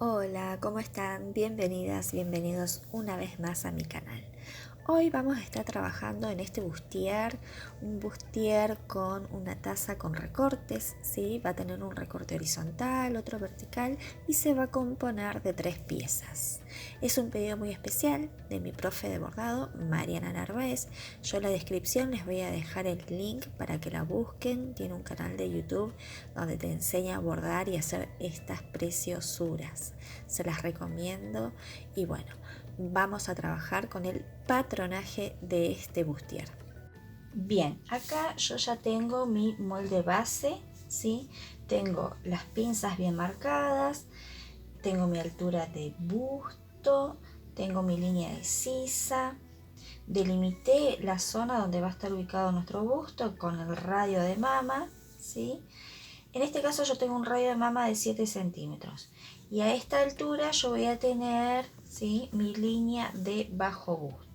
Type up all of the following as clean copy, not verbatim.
Hola, ¿cómo están? Bienvenidas, bienvenidos una vez más a mi canal. Hoy vamos a estar trabajando en este bustier, un bustier con una taza con recortes, ¿sí? Va a tener un recorte horizontal, otro vertical y se va a componer de 3 piezas. Es un pedido muy especial de mi profe de bordado, Mariana Narváez. Yo en la descripción les voy a dejar el link para que la busquen. Tiene un canal de YouTube donde te enseña a bordar y hacer estas preciosuras. Se las recomiendo y bueno, vamos a trabajar con el patronaje de este bustier. Bien, acá yo ya tengo mi molde base, ¿sí? Tengo las pinzas bien marcadas, tengo mi altura de busto, tengo mi línea de sisa, delimité la zona donde va a estar ubicado nuestro busto con el radio de mama, ¿sí? En este caso yo tengo un radio de mama de 7 centímetros y a esta altura yo voy a tener, ¿sí?, mi línea de bajo busto.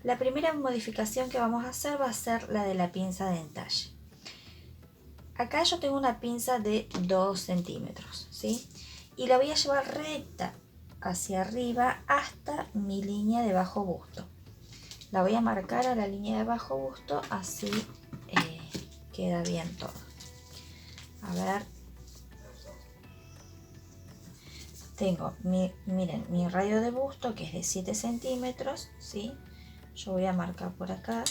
La primera modificación que vamos a hacer va a ser la de la pinza de entalle. Acá yo tengo una pinza de 2 centímetros, ¿sí? Y la voy a llevar recta hacia arriba hasta mi línea de bajo busto. La voy a marcar a la línea de bajo busto, así queda bien todo. A ver. Tengo miren, mi radio de busto que es de 7 centímetros, ¿sí? Yo voy a marcar por acá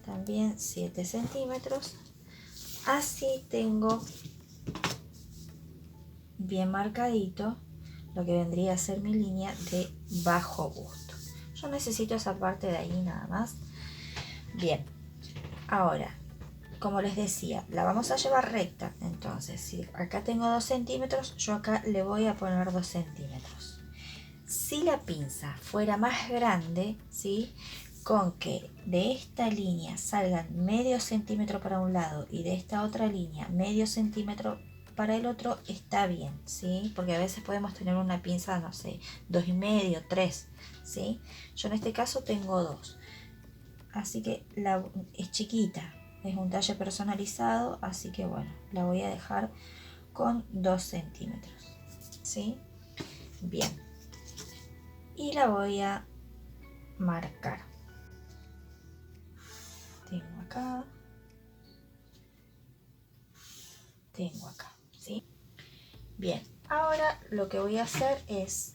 también 7 centímetros. Así tengo bien marcadito lo que vendría a ser mi línea de bajo busto. Yo necesito esa parte de ahí nada más. Bien, ahora, como les decía, la vamos a llevar recta. Entonces, si acá tengo 2 centímetros, yo acá le voy a poner 2 centímetros. Si la pinza fuera más grande, ¿sí?, con que de esta línea salgan medio centímetro para un lado y de esta otra línea medio centímetro para el otro, está bien, ¿sí? Porque a veces podemos tener una pinza, no sé, 2,5, 3, ¿sí? Yo en este caso tengo 2. Así que es chiquita, es un talle personalizado, así que bueno, la voy a dejar con 2 centímetros, ¿sí? Bien. Y la voy a marcar. Tengo acá, tengo acá, ¿sí? Bien, ahora lo que voy a hacer es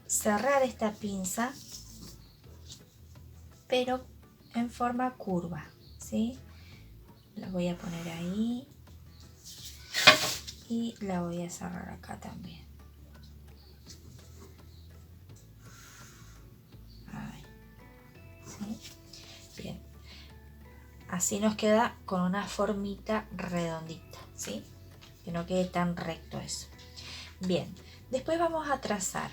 cerrar esta pinza, pero en forma curva, ¿sí? La voy a poner ahí y la voy a cerrar acá también. Ahí, ¿sí? Bien, así nos queda con una formita redondita, ¿sí? Que no quede tan recto eso. Bien, después vamos a trazar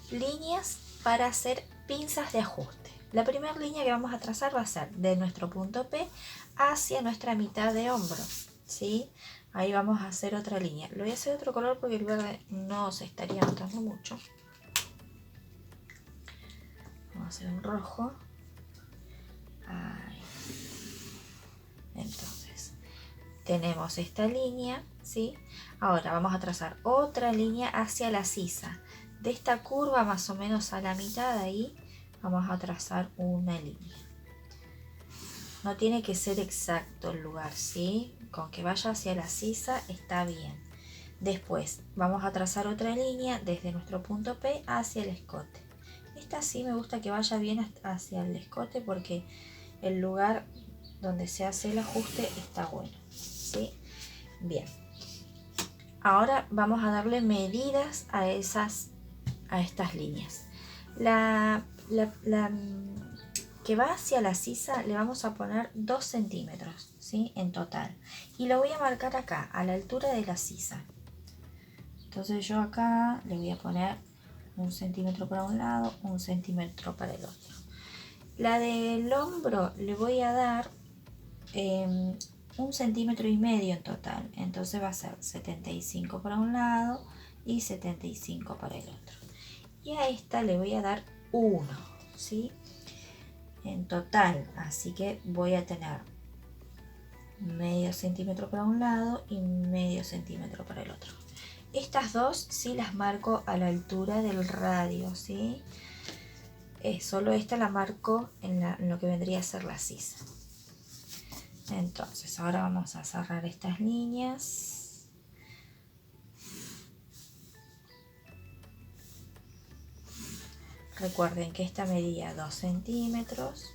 líneas para hacer pinzas de ajuste. La primera línea que vamos a trazar va a ser de nuestro punto P hacia nuestra mitad de hombro, ¿sí? Ahí vamos a hacer otra línea. Lo voy a hacer de otro color porque el verde no se estaría notando mucho. Vamos a hacer un rojo. Ahí. Entonces, tenemos esta línea, ¿sí? Ahora vamos a trazar otra línea hacia la sisa. De esta curva más o menos a la mitad de ahí vamos a trazar una línea. No tiene que ser exacto el lugar, ¿sí? Con que vaya hacia la sisa está bien. Después vamos a trazar otra línea desde nuestro punto P hacia el escote. Esta sí me gusta que vaya bien hacia el escote porque el lugar donde se hace el ajuste está bueno, ¿sí? Bien. Ahora vamos a darle medidas a estas líneas. La que va hacia la sisa le vamos a poner 2 centímetros, ¿sí?, en total. Y lo voy a marcar acá, a la altura de la sisa. Entonces yo acá le voy a poner 1 centímetro para un lado, 1 centímetro para el otro. La del hombro le voy a dar 1,5 centímetros en total. Entonces va a ser 75 para un lado y 75 para el otro. Y a esta le voy a dar 1, ¿sí?, en total. Así que voy a tener medio centímetro para un lado y medio centímetro para el otro. Estas dos sí las marco a la altura del radio, ¿sí? Solo esta la marco en lo que vendría a ser la sisa. Entonces ahora vamos a cerrar estas líneas. Recuerden que esta medía 2 centímetros.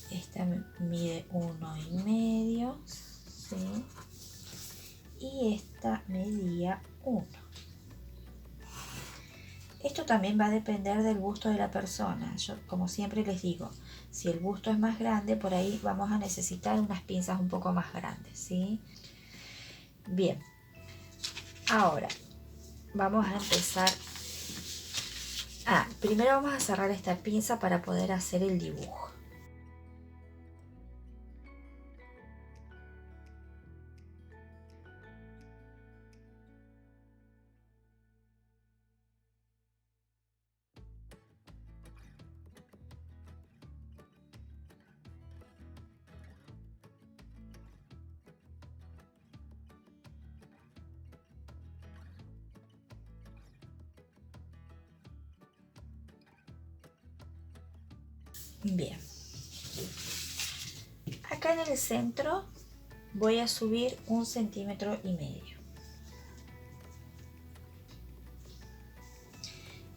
Esta mide 1,5, ¿sí? Y esta medía 1. Esto también va a depender del busto de la persona. Yo, como siempre les digo, si el busto es más grande, por ahí vamos a necesitar unas pinzas un poco más grandes, ¿sí? Bien, ahora vamos a empezar. Primero vamos a cerrar esta pinza para poder hacer el dibujo. Bien, acá en el centro voy a subir 1,5 centímetros.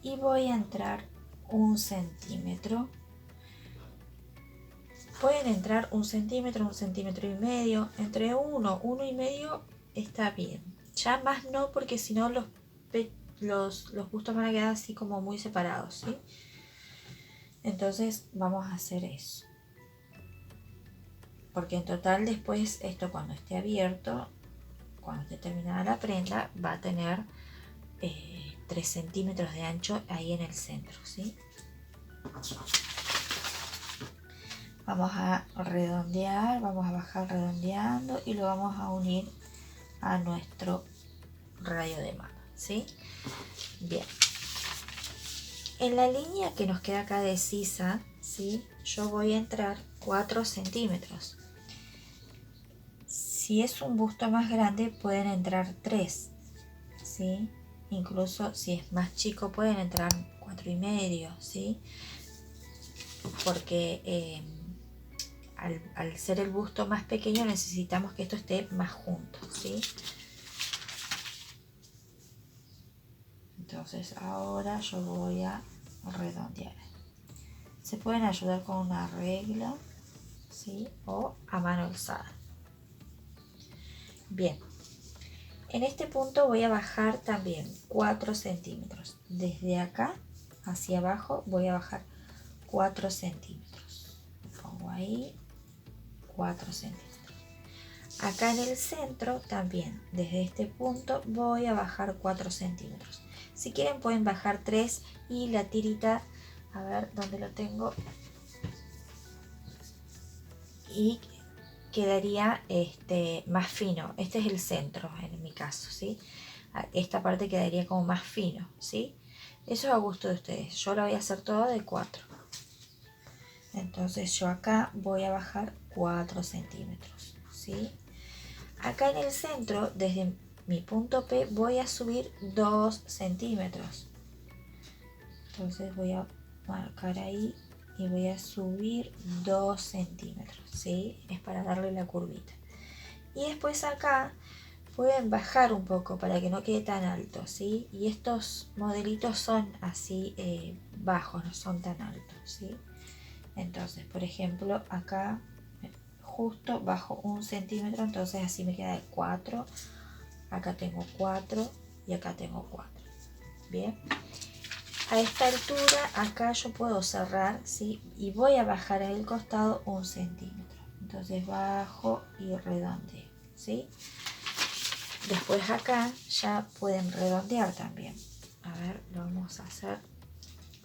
Y voy a entrar 1 centímetro. Pueden entrar 1 centímetro, 1,5 centímetros. Entre 1, 1,5 está bien. Ya más no, porque si no los bustos van a quedar así como muy separados, ¿sí? Entonces vamos a hacer eso. Porque en total después esto, cuando esté abierto, cuando esté terminada la prenda, va a tener 3 centímetros de ancho ahí en el centro, ¿sí? Vamos a redondear, vamos a bajar redondeando y lo vamos a unir a nuestro rayo de mano, ¿sí? Bien. En la línea que nos queda acá de sisa, ¿sí? Yo voy a entrar 4 centímetros. Si es un busto más grande, pueden entrar 3, ¿sí? Incluso si es más chico, pueden entrar 4,5, ¿sí? Porque al ser el busto más pequeño necesitamos que esto esté más junto, ¿sí? Entonces ahora yo voy a redondear. Se pueden ayudar con una regla, ¿sí? O a mano alzada. Bien, en este punto voy a bajar también 4 centímetros. Desde acá hacia abajo voy a bajar 4 centímetros. Pongo ahí 4 centímetros. Acá en el centro también, desde este punto voy a bajar 4 centímetros. Si quieren pueden bajar 3 y la tirita, a ver dónde lo tengo, y quedaría más fino. Este es el centro en mi caso, ¿sí? Esta parte quedaría como más fino, ¿sí? Eso es a gusto de ustedes. Yo lo voy a hacer todo de 4. Entonces yo acá voy a bajar 4 centímetros, ¿sí? Acá en el centro, desde mi punto P, voy a subir 2 centímetros. Entonces voy a marcar ahí y voy a subir 2 centímetros, ¿sí? Es para darle la curvita. Y después acá pueden bajar un poco para que no quede tan alto, ¿sí? Y estos modelitos son así bajos, no son tan altos, ¿sí? Entonces, por ejemplo, acá justo bajo 1 centímetro, entonces así me queda de 4. Acá tengo 4 y acá tengo 4. Bien. A esta altura, acá yo puedo cerrar, ¿sí? Y voy a bajar al costado 1 centímetro. Entonces bajo y redondeo, ¿sí? Después acá ya pueden redondear también. A ver, lo vamos a hacer.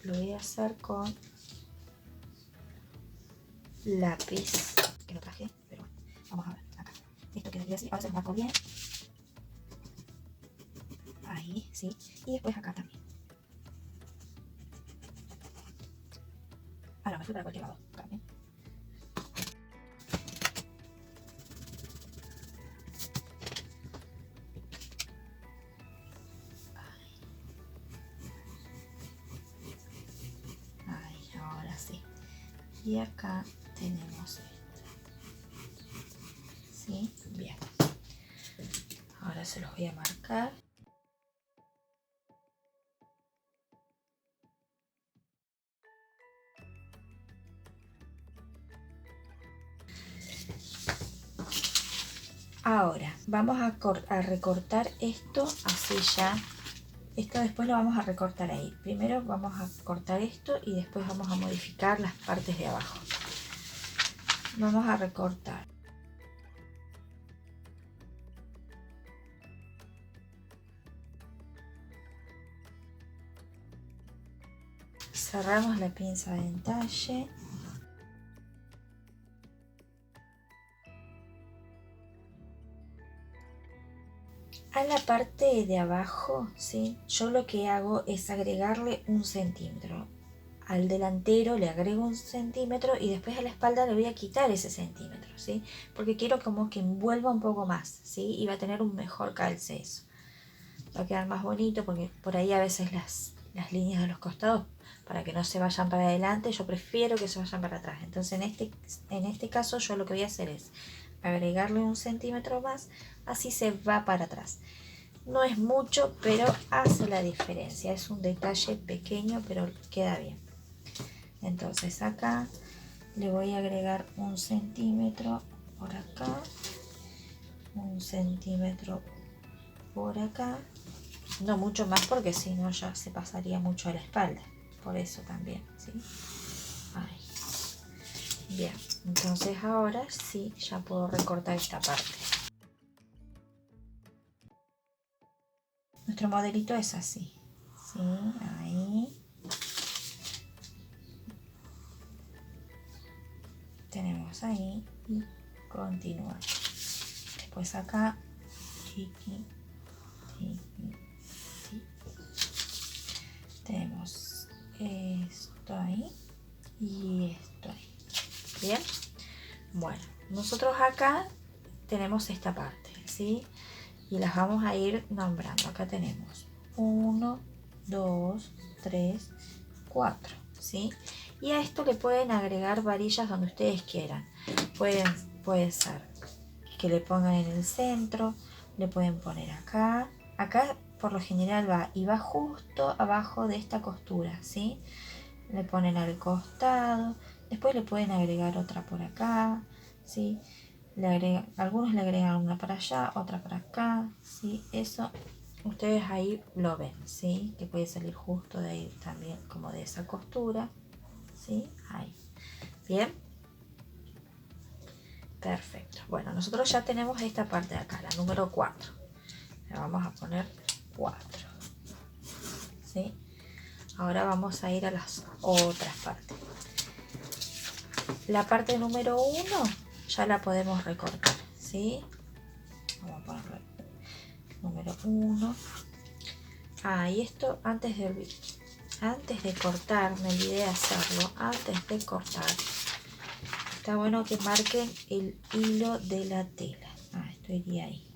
Lo voy a hacer con lápiz, que lo traje, pero vamos a ver acá. Esto quedaría así, ahora se lo marco bien. Ahí, sí. Y después acá también. Ahora me fui para cualquier lado también. y acá tenemos esto. ¿Sí? Bien. Ahora se los voy a marcar. Ahora vamos a recortar esto así ya. Esto después lo vamos a recortar ahí. Primero vamos a cortar esto y después vamos a modificar las partes de abajo. Vamos a recortar. Cerramos la pinza de entalle. A la parte de abajo, ¿sí? Yo lo que hago es agregarle 1 centímetro. Al delantero le agrego 1 centímetro y después a la espalda le voy a quitar ese centímetro, ¿sí? Porque quiero como que envuelva un poco más, ¿sí? Y va a tener un mejor calce eso. Va a quedar más bonito porque por ahí a veces las líneas de los costados, para que no se vayan para adelante, yo prefiero que se vayan para atrás. Entonces en este caso yo lo que voy a hacer es agregarle 1 centímetro más, así se va para atrás. No es mucho, pero hace la diferencia. Es un detalle pequeño, pero queda bien. Entonces acá le voy a agregar 1 centímetro por acá, 1 centímetro por acá. No mucho más porque si no ya se pasaría mucho a la espalda. Por eso también, ¿sí? Ahí. Bien, entonces ahora sí ya puedo recortar esta parte. Nuestro modelito es así, ¿sí? Ahí. Tenemos ahí y continuar. Después acá, chiqui, chiqui, chiqui. Tenemos esto ahí y esto ahí. Bien, bueno, nosotros acá tenemos esta parte, ¿sí? Y las vamos a ir nombrando. Acá tenemos 1, 2, 3, 4, ¿sí? Y a esto le pueden agregar varillas donde ustedes quieran. Puede ser que le pongan en el centro, le pueden poner acá. Acá por lo general va y va justo abajo de esta costura, ¿sí? Le ponen al costado, después le pueden agregar otra por acá, ¿sí? Algunos le agregan una para allá, otra para acá, ¿sí? Eso ustedes ahí lo ven, ¿sí? Que puede salir justo de ahí también, como de esa costura, ¿sí? Ahí. Bien. Perfecto. Bueno, nosotros ya tenemos esta parte de acá, la número 4. Le vamos a poner 4, ¿sí? Ahora vamos a ir a las otras partes. La parte número 1 ya la podemos recortar, ¿sí? Vamos a ponerle número 1. Y esto antes de cortar, me olvidé de hacerlo. Antes de cortar, está bueno que marquen el hilo de la tela. Esto iría ahí.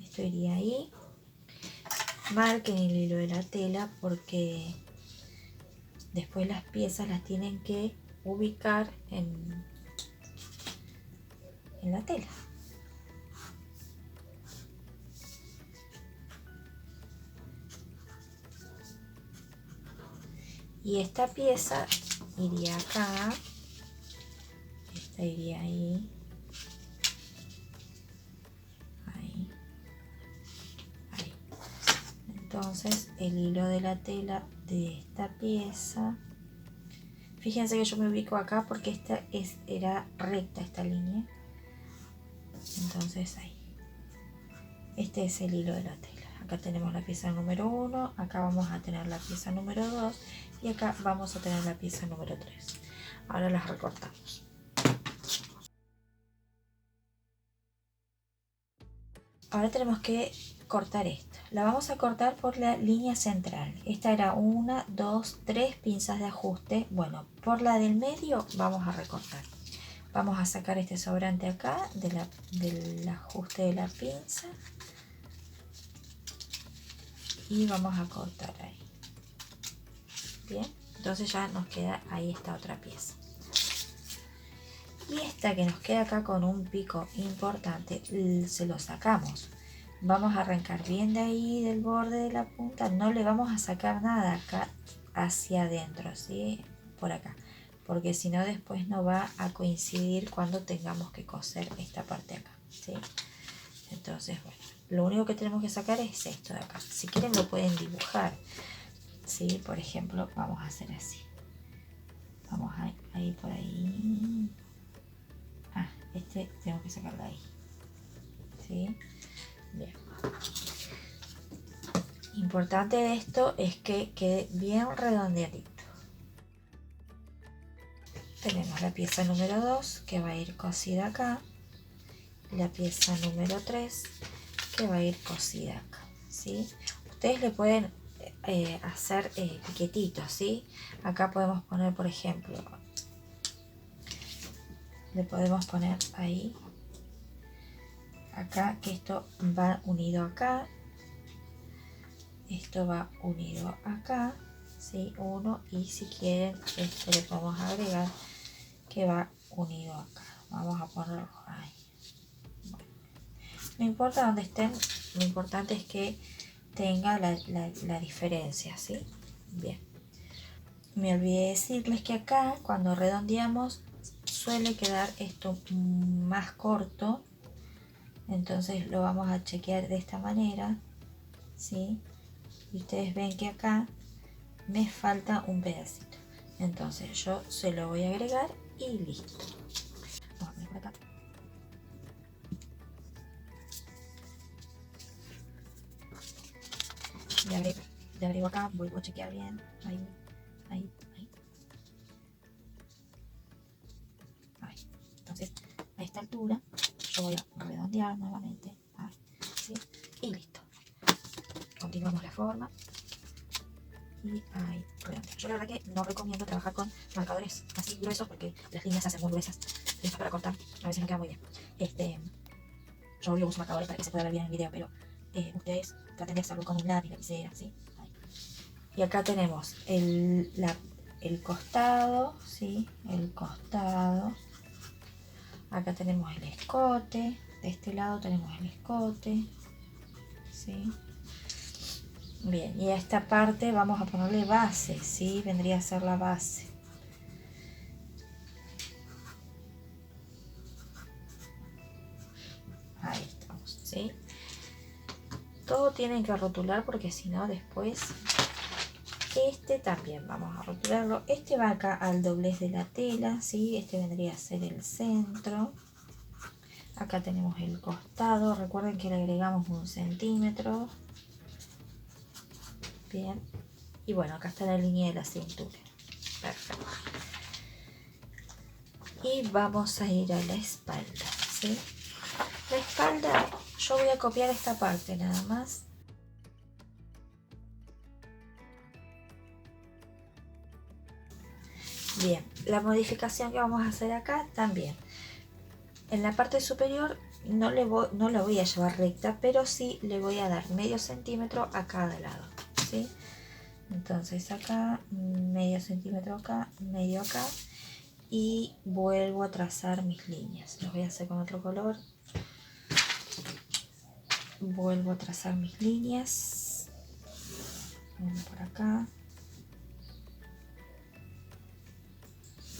Esto iría ahí. Marquen el hilo de la tela porque después las piezas las tienen que ubicar en la tela. Y esta pieza iría acá, esta iría ahí, ahí, ahí. Entonces el hilo de la tela de esta pieza, fíjense que yo me ubico acá porque esta era recta esta línea. Entonces ahí, este es el hilo de la tela. Acá tenemos la pieza número 1, acá vamos a tener la pieza número 2 y acá vamos a tener la pieza número 3. Ahora las recortamos. Ahora tenemos que cortar esto. La vamos a cortar por la línea central. Esta era 1, 2, 3 pinzas de ajuste. Bueno, por la del medio vamos a recortar. Vamos a sacar este sobrante acá del ajuste de la pinza. Y vamos a cortar ahí. Bien, entonces ya nos queda ahí esta otra pieza. Y esta que nos queda acá con un pico importante, se lo sacamos. Vamos a arrancar bien de ahí, del borde de la punta. No le vamos a sacar nada acá hacia adentro, ¿sí? Por acá. Porque si no después no va a coincidir cuando tengamos que coser esta parte acá, ¿sí? Entonces, bueno, lo único que tenemos que sacar es esto de acá. Si quieren lo pueden dibujar, ¿sí? Por ejemplo, vamos a hacer así. Vamos a ir por ahí. Ah, este tengo que sacarlo ahí, ¿sí? Bien. Importante de esto es que quede bien redondeadito. Tenemos la pieza número 2 que va a ir cosida acá. La pieza número 3 que va a ir cosida acá, ¿sí? Ustedes le pueden hacer piquetitos, ¿sí? Acá podemos poner, por ejemplo, le podemos poner ahí, acá, que esto va unido acá, esto va unido acá, ¿sí? Uno, y si quieren, esto le podemos agregar que va unido acá. Vamos a ponerlo ahí. Bueno, no importa dónde estén, lo importante es que tenga la diferencia, ¿sí? Bien. Me olvidé decirles que acá, cuando redondeamos, suele quedar esto más corto. Entonces lo vamos a chequear de esta manera, ¿sí? Y ustedes ven que acá me falta un pedacito. Entonces yo se lo voy a agregar y listo. Vamos a poner por acá. Le agrego acá, vuelvo a chequear bien. Ahí, ahí, ahí. Ahí. Entonces, a esta altura, yo voy a redondear nuevamente. Ahí, ¿sí? Y listo. Continuamos la forma. Y ahí, redondeo. Yo la verdad que no recomiendo trabajar con marcadores así gruesos porque las líneas se hacen muy gruesas. Esto para cortar, a veces no queda muy bien. Yo obvio uso marcadores para que se pueda ver bien en el video, pero ustedes traten de hacerlo con un lápiz, lapicera, ¿sí? Ahí. Y acá tenemos el costado, ¿sí? El costado. Acá tenemos el escote. De este lado tenemos el escote, ¿sí? Bien, y a esta parte vamos a ponerle base, ¿sí? Vendría a ser la base. Ahí estamos, ¿sí? Todo tienen que rotular porque si no después... Este también vamos a rotularlo. Este va acá al doblez de la tela, ¿sí? Este vendría a ser el centro. Acá tenemos el costado. Recuerden que le agregamos 1 centímetro. Bien. Y bueno, acá está la línea de la cintura. Perfecto. Y vamos a ir a la espalda, ¿sí? La espalda, yo voy a copiar esta parte nada más. Bien, la modificación que vamos a hacer acá también. En la parte superior no la voy a llevar recta, pero sí le voy a dar medio centímetro a cada lado, ¿sí? Entonces acá, medio centímetro acá, medio acá, y vuelvo a trazar mis líneas. Los voy a hacer con otro color. Vuelvo a trazar mis líneas. Una por acá.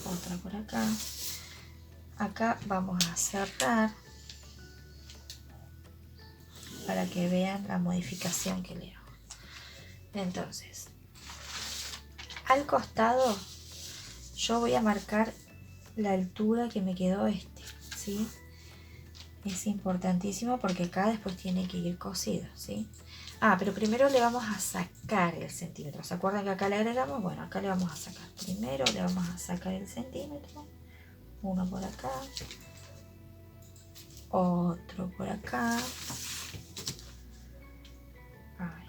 Otra por acá. Acá vamos a cerrar para que vean la modificación que le hago. Entonces, al costado yo voy a marcar la altura que me quedó ¿sí? Es importantísimo porque acá después tiene que ir cosido, ¿sí? Ah, pero primero le vamos a sacar el centímetro. ¿Se acuerdan que acá le agregamos? Bueno, acá le vamos a sacar. Primero le vamos a sacar el centímetro. Uno por acá. Otro por acá. Ahí.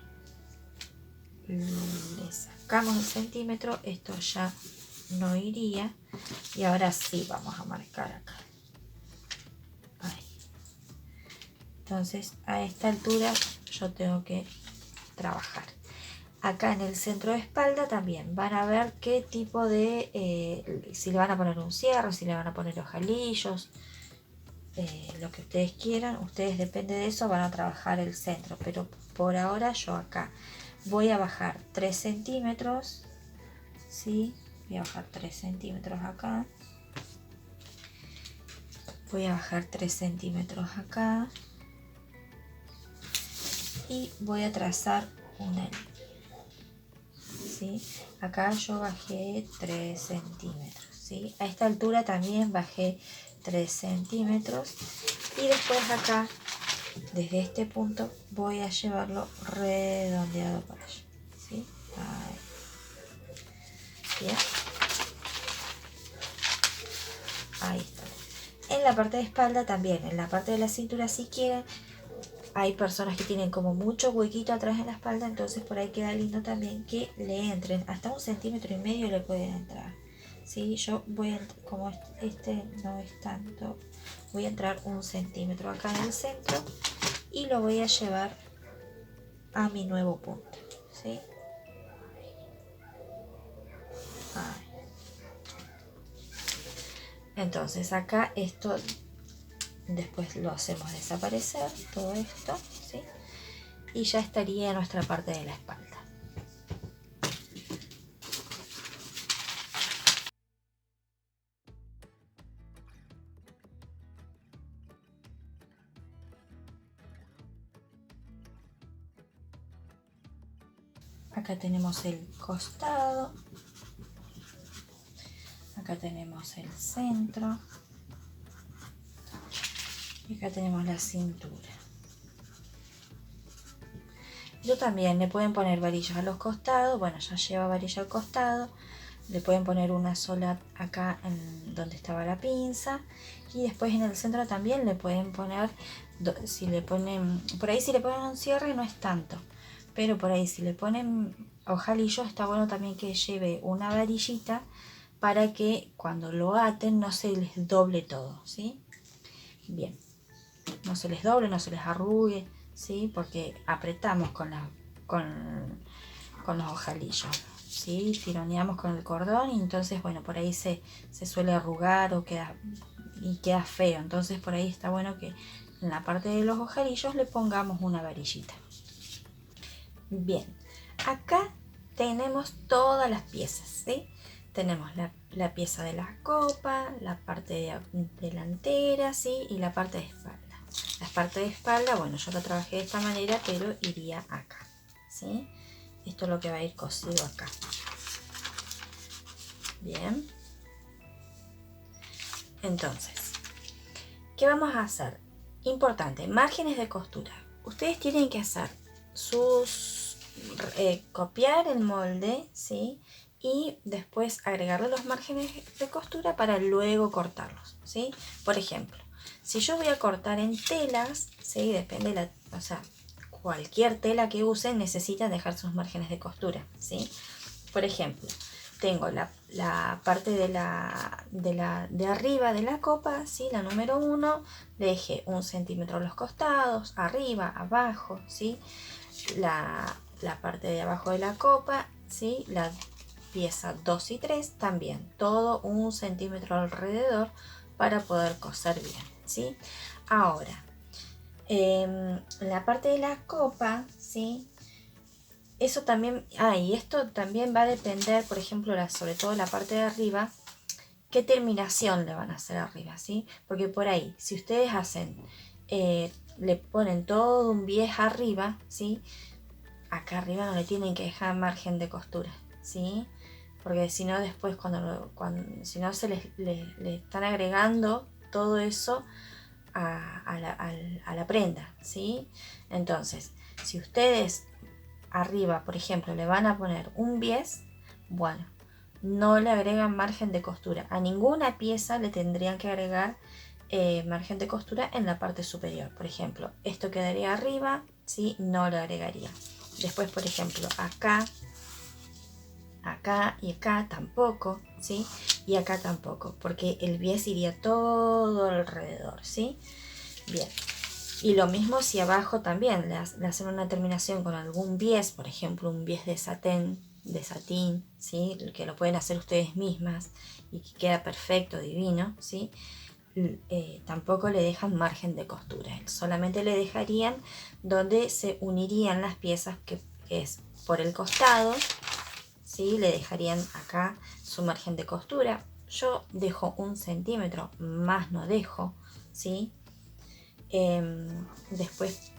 Le sacamos el centímetro. Esto ya no iría. Y ahora sí vamos a marcar acá. Ahí. Entonces a esta altura yo tengo que trabajar. Acá en el centro de espalda también van a ver qué tipo de, si le van a poner un cierre, si le van a poner ojalillos, lo que ustedes quieran. Ustedes, depende de eso, van a trabajar el centro, pero por ahora yo acá voy a bajar 3 centímetros, ¿sí? Voy a bajar 3 centímetros acá, voy a bajar 3 centímetros acá y voy a trazar una línea, ¿sí? Acá yo bajé 3 centímetros, ¿sí? A esta altura también bajé 3 centímetros y después acá, desde este punto, voy a llevarlo redondeado para allá, ¿sí? Ahí. Bien. Ahí está. En la parte de espalda también, en la parte de la cintura si quieren. Hay personas que tienen como mucho huequito atrás en la espalda, entonces por ahí queda lindo también que le entren. Hasta 1,5 centímetros le pueden entrar. ¿Sí? Yo voy a, como este no es tanto, voy a entrar 1 centímetro acá en el centro y lo voy a llevar a mi nuevo punto. ¿Sí? Ahí. Entonces acá esto después lo hacemos desaparecer, todo esto, ¿sí? Y ya estaría nuestra parte de la espalda. Acá tenemos el costado, acá tenemos el centro y acá tenemos la cintura. Yo también le pueden poner varillas a los costados, bueno, ya lleva varilla al costado, le pueden poner una sola acá en donde estaba la pinza y después en el centro también le pueden poner, si le ponen, por ahí si le ponen un cierre no es tanto, pero por ahí si le ponen ojalillo está bueno también que lleve una varillita para que cuando lo aten no se les doble todo, ¿sí? Bien, no se les doble, no se les arrugue, ¿sí? Porque apretamos con los ojalillos, ¿sí? Tironeamos con el cordón y entonces, bueno, por ahí se suele arrugar o queda feo. Entonces por ahí está bueno que en la parte de los ojalillos le pongamos una varillita. Bien, acá tenemos todas las piezas, ¿sí? Tenemos la pieza de la copa, la parte delantera, ¿sí? Y la parte de espalda. La parte de espalda, bueno, yo lo trabajé de esta manera, pero iría acá, ¿sí? Esto es lo que va a ir cosido acá. Bien. Entonces, ¿qué vamos a hacer? Importante, márgenes de costura. Ustedes tienen que hacer copiar el molde, ¿sí? Y después agregarle los márgenes de costura para luego cortarlos, ¿sí? Por ejemplo, si yo voy a cortar en telas, ¿sí? Depende o sea, cualquier tela que usen necesitan dejar sus márgenes de costura, ¿sí? Por ejemplo, tengo la parte de arriba de la copa, ¿sí? La número 1, le dejé 1 centímetro a los costados, arriba, abajo, ¿sí? La parte de abajo de la copa, ¿sí? La pieza 2 y 3 también, todo 1 centímetro alrededor para poder coser bien, ¿sí? Ahora, la parte de la copa, ¿sí? Eso también, y esto también va a depender, por ejemplo, sobre todo la parte de arriba, qué terminación le van a hacer arriba, ¿sí? Porque por ahí, si ustedes hacen, le ponen todo un bies arriba, ¿sí? Acá arriba no le tienen que dejar margen de costura, ¿sí? Porque si no después si no se le están agregando todo eso a la prenda, ¿sí? Entonces, si ustedes arriba, por ejemplo, le van a poner un bies, bueno, no le agregan margen de costura. A ninguna pieza le tendrían que agregar margen de costura en la parte superior. Por ejemplo, esto quedaría arriba, ¿sí? No lo agregaría. Después, por ejemplo, acá y acá tampoco, ¿sí? Y acá tampoco, porque el bies iría todo alrededor, ¿sí? Bien. Y lo mismo si abajo también le hacen una terminación con algún bies, por ejemplo un bies de satín, ¿sí? Que lo pueden hacer ustedes mismas y que queda perfecto, divino, ¿sí? Tampoco le dejan margen de costura, solamente le dejarían donde se unirían las piezas, que es por el costado, ¿sí? Le dejarían acá su margen de costura. Yo dejo 1 centímetro, más no dejo, ¿sí? Después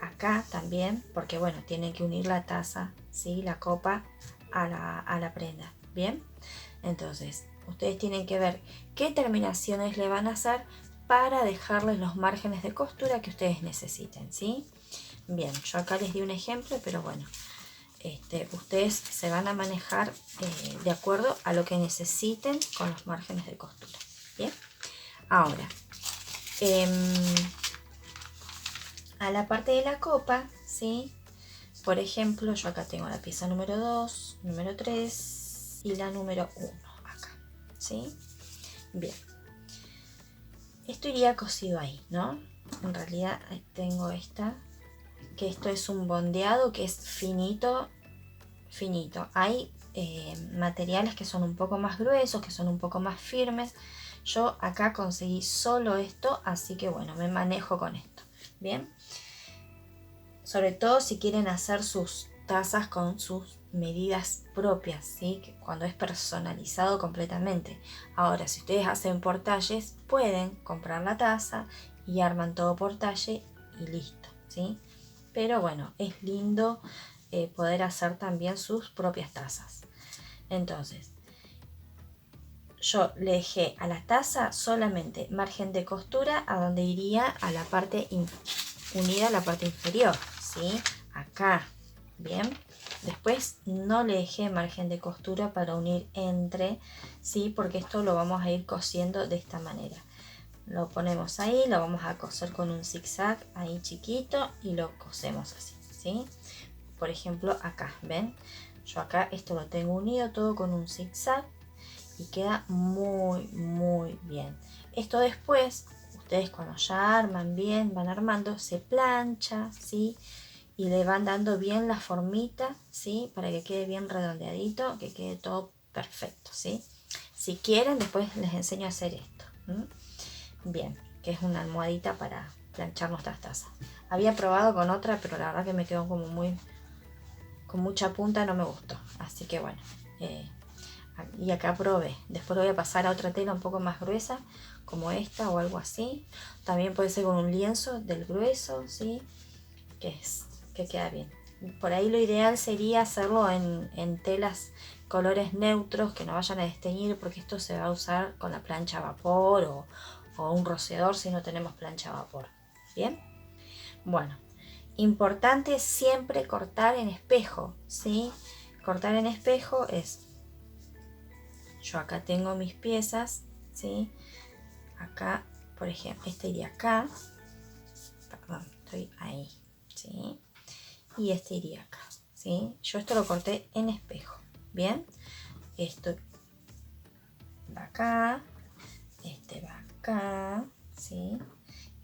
acá también, porque bueno, tiene que unir la taza, ¿sí? La copa a la prenda, ¿bien? Entonces ustedes tienen que ver qué terminaciones le van a hacer para dejarles los márgenes de costura que ustedes necesiten, ¿sí? Bien, yo acá les di un ejemplo, pero bueno, ustedes se van a manejar de acuerdo a lo que necesiten con los márgenes de costura, ¿bien? Ahora, a la parte de la copa, ¿sí? Por ejemplo, yo acá tengo la pieza número 2, número 3 y la número 1 acá, ¿sí? Bien. Esto iría cosido ahí, ¿no? En realidad tengo esta, que esto es un bondeado que es finito, finito. Hay materiales que son un poco más gruesos, que son un poco más firmes. Yo acá conseguí solo esto, así que bueno, me manejo con esto, ¿bien? Sobre todo si quieren hacer sus tazas con sus medidas propias, ¿sí? Que cuando es personalizado completamente. Ahora, si ustedes hacen por talles, pueden comprar la taza y arman todo por talle y listo, ¿sí? Pero bueno, es lindo poder hacer también sus propias tazas. Entonces, yo le dejé a la taza solamente margen de costura a donde iría a la parte unida a la parte inferior, ¿sí? Acá, bien. Después no le dejé margen de costura para unir entre, ¿sí? Porque esto lo vamos a ir cosiendo de esta manera. Lo ponemos ahí, lo vamos a coser con un zigzag ahí chiquito y lo cosemos así, ¿sí? Por ejemplo acá, ¿ven? Yo acá esto lo tengo unido todo con un zigzag y queda muy bien. Esto después, ustedes cuando ya arman bien, van armando, se plancha, ¿sí? Y le van dando bien la formita, ¿sí? Para que quede bien redondeadito, que quede todo perfecto, ¿sí? Si quieren, después les enseño a hacer esto. Bien, que es una almohadita para planchar nuestras tazas. Había probado con otra, pero la verdad que me quedó como con mucha punta, no me gustó. Así que bueno, y acá probé. Después lo voy a pasar a otra tela un poco más gruesa, como esta o algo así. También puede ser con un lienzo del grueso, ¿sí? Que queda bien. Por ahí lo ideal sería hacerlo en telas colores neutros que no vayan a desteñir, porque esto se va a usar con la plancha a vapor o un rociador si no tenemos plancha a vapor. Bien, bueno, importante siempre cortar en espejo, ¿sí? Cortar en espejo es, yo acá tengo mis piezas, ¿sí? Acá, por ejemplo, este iría acá, perdón, estoy ahí, ¿sí? Y este iría acá, ¿sí? Yo esto lo corté en espejo, ¿bien? Esto va acá, este va acá, ¿sí?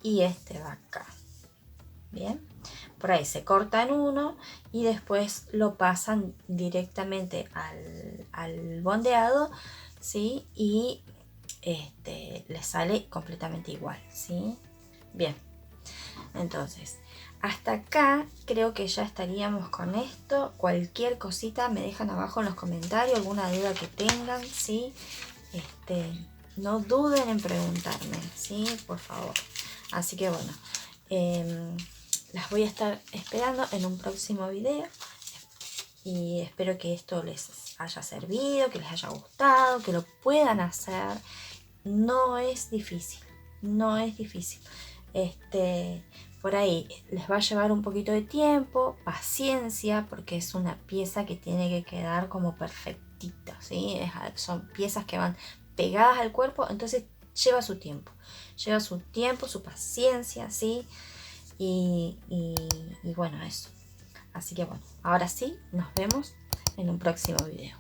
Y este va acá, ¿bien? Por ahí se cortan uno y después lo pasan directamente al bondeado, ¿sí? Y le sale completamente igual, ¿sí? Bien, entonces hasta acá creo que ya estaríamos con esto. Cualquier cosita me dejan abajo en los comentarios, alguna duda que tengan, ¿sí? No duden en preguntarme, ¿sí? Por favor. Así que bueno, las voy a estar esperando en un próximo video y espero que esto les haya servido, que les haya gustado, que lo puedan hacer. No es difícil, no es difícil. Por ahí les va a llevar un poquito de tiempo, paciencia, porque es una pieza que tiene que quedar como perfectita, ¿sí? Son piezas que van pegadas al cuerpo, entonces lleva su tiempo, su paciencia, ¿sí? Y bueno, eso. Así que bueno, ahora sí, nos vemos en un próximo video.